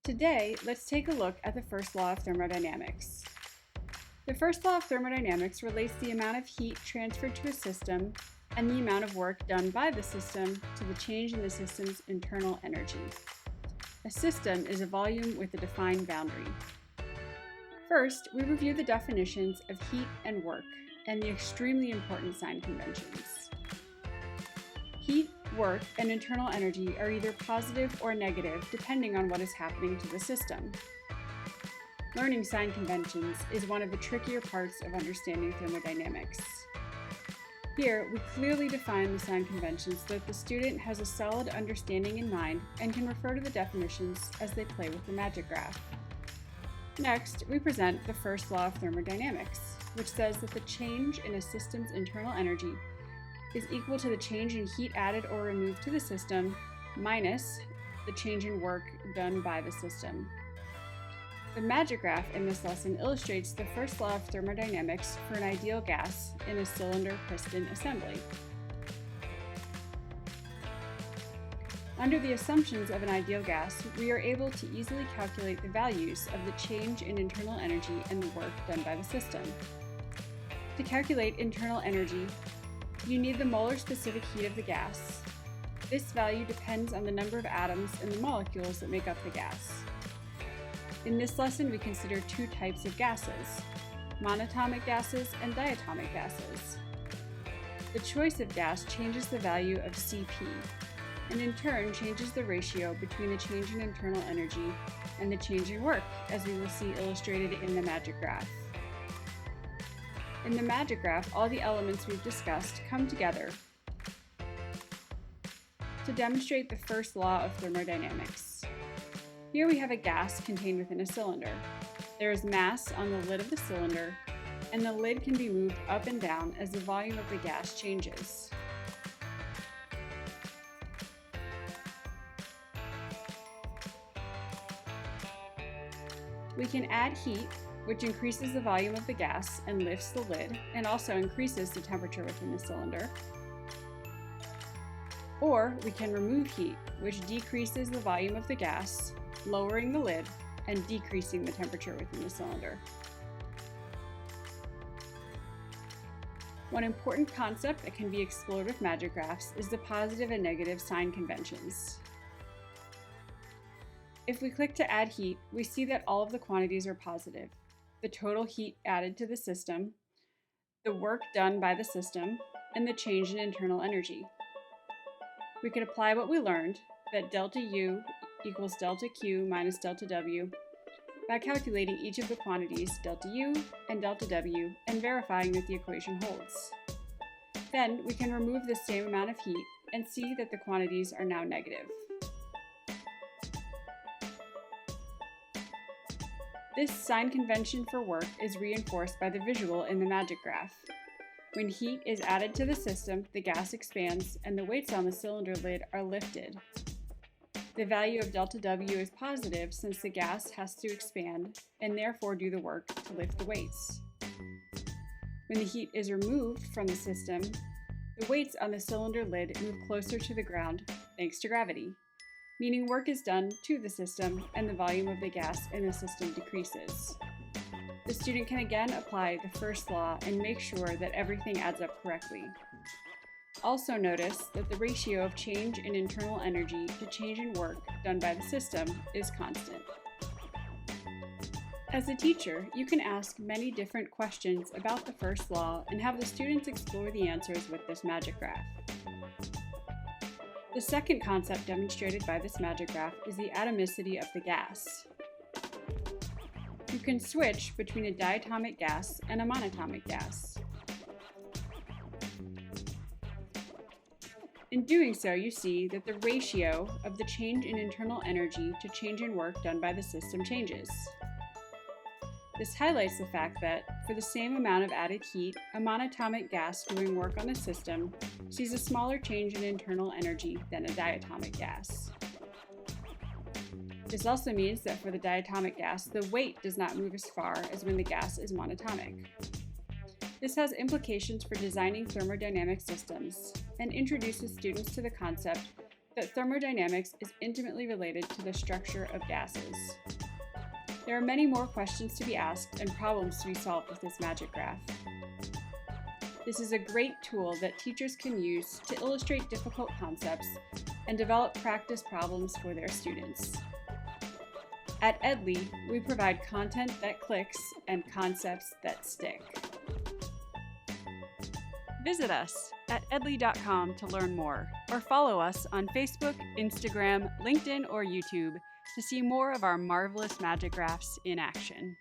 Today, let's take a look at the first law of thermodynamics. The first law of thermodynamics relates the amount of heat transferred to a system and the amount of work done by the system to the change in the system's internal energy. A system is a volume with a defined boundary. First, we review the definitions of heat and work and the extremely important sign conventions. Heat, work, and internal energy are either positive or negative depending on what is happening to the system. Learning sign conventions is one of the trickier parts of understanding thermodynamics. Here, we clearly define the sign conventions so that the student has a solid understanding in mind and can refer to the definitions as they play with the MagicGraph. Next, we present the first law of thermodynamics, which says that the change in a system's internal energy is equal to the change in heat added or removed to the system minus the change in work done by the system. The MagicGraph in this lesson illustrates the first law of thermodynamics for an ideal gas in a cylinder piston assembly. Under the assumptions of an ideal gas, we are able to easily calculate the values of the change in internal energy and the work done by the system. To calculate internal energy, you need the molar specific heat of the gas. This value depends on the number of atoms in the molecules that make up the gas. In this lesson, we consider two types of gases, monatomic gases and diatomic gases. The choice of gas changes the value of Cp, and in turn changes the ratio between the change in internal energy and the change in work, as we will see illustrated in the MagicGraph. In the MagicGraph, all the elements we've discussed come together to demonstrate the first law of thermodynamics. Here we have a gas contained within a cylinder. There is mass on the lid of the cylinder, and the lid can be moved up and down as the volume of the gas changes. We can add heat, which increases the volume of the gas and lifts the lid, and also increases the temperature within the cylinder. Or we can remove heat, which decreases the volume of the gas, lowering the lid, and decreasing the temperature within the cylinder. One important concept that can be explored with MagicGraphs is the positive and negative sign conventions. If we click to add heat, we see that all of the quantities are positive. The total heat added to the system, the work done by the system, and the change in internal energy. We can apply what we learned, that delta U equals delta Q minus delta W, by calculating each of the quantities delta U and delta W and verifying that the equation holds. Then we can remove the same amount of heat and see that the quantities are now negative. This sign convention for work is reinforced by the visual in the MagicGraph. When heat is added to the system, the gas expands and the weights on the cylinder lid are lifted. The value of delta W is positive since the gas has to expand and therefore do the work to lift the weights. When the heat is removed from the system, the weights on the cylinder lid move closer to the ground thanks to gravity, meaning work is done to the system and the volume of the gas in the system decreases. The student can again apply the first law and make sure that everything adds up correctly. Also notice that the ratio of change in internal energy to change in work done by the system is constant. As a teacher, you can ask many different questions about the first law and have the students explore the answers with this MagicGraph. The second concept demonstrated by this MagicGraph is the atomicity of the gas. You can switch between a diatomic gas and a monatomic gas. In doing so, you see that the ratio of the change in internal energy to change in work done by the system changes. This highlights the fact that, for the same amount of added heat, a monatomic gas doing work on the system sees a smaller change in internal energy than a diatomic gas. This also means that for the diatomic gas, the weight does not move as far as when the gas is monatomic. This has implications for designing thermodynamic systems and introduces students to the concept that thermodynamics is intimately related to the structure of gases. There are many more questions to be asked and problems to be solved with this MagicGraph. This is a great tool that teachers can use to illustrate difficult concepts and develop practice problems for their students. At Edley, we provide content that clicks and concepts that stick. Visit us at edley.com to learn more, or follow us on Facebook, Instagram, LinkedIn, or YouTube to see more of our marvelous MagicGraphs in action.